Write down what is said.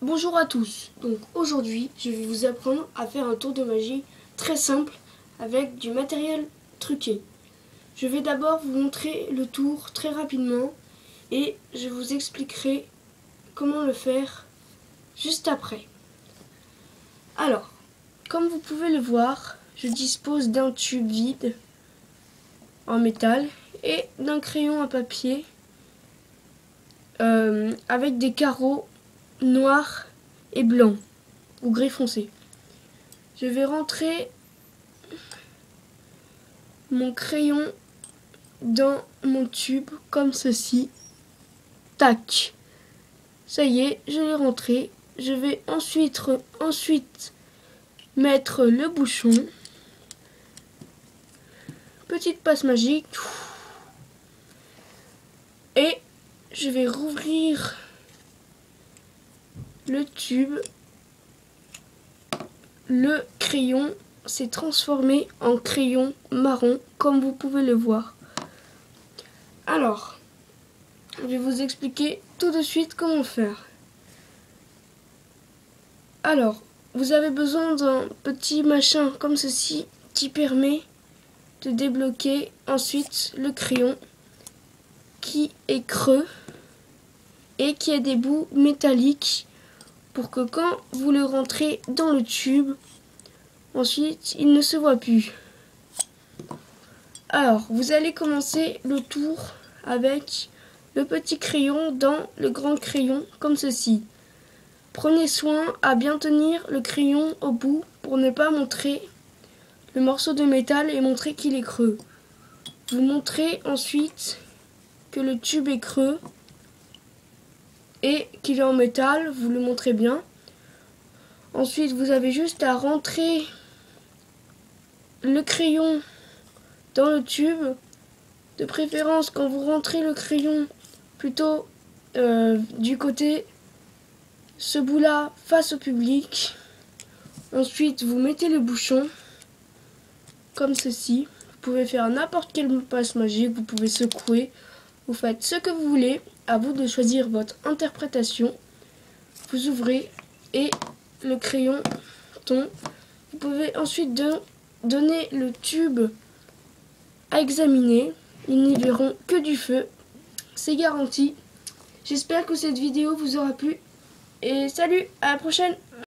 Bonjour à tous, donc aujourd'hui je vais vous apprendre à faire un tour de magie très simple avec du matériel truqué. Je vais d'abord vous montrer le tour très rapidement et je vous expliquerai comment le faire juste après. Alors, comme vous pouvez le voir, je dispose d'un tube vide en métal et d'un crayon à papier avec des carreaux noirs et blancs ou gris foncé. Je vais rentrer mon crayon dans mon tube comme ceci. Tac. Ça y est, je l'ai rentré. Je vais ensuite mettre le bouchon. Petite passe magique. Et je vais rouvrir le tube. Le crayon s'est transformé en crayon marron, comme vous pouvez le voir. Alors, je vais vous expliquer tout de suite comment faire. Alors, vous avez besoin d'un petit machin comme ceci qui permet de débloquer ensuite le crayon qui est creux et qui a des bouts métalliques pour que quand vous le rentrez dans le tube, ensuite il ne se voit plus. Alors, vous allez commencer le tour avec le petit crayon dans le grand crayon comme ceci. Prenez soin à bien tenir le crayon au bout pour ne pas montrer le morceau de métal et montrer qu'il est creux. Vous montrez ensuite que le tube est creux et qu'il est en métal, vous le montrez bien. Ensuite, vous avez juste à rentrer le crayon dans le tube. De préférence, quand vous rentrez le crayon plutôt du côté, ce bout-là, face au public. Ensuite, vous mettez le bouchon comme ceci. Vous pouvez faire n'importe quelle passe magique, vous pouvez secouer. Vous faites ce que vous voulez, à vous de choisir votre interprétation. Vous ouvrez et le crayon tombe. Vous pouvez ensuite donner le tube à examiner. Ils n'y verront que du feu. C'est garanti. J'espère que cette vidéo vous aura plu. Et salut, à la prochaine!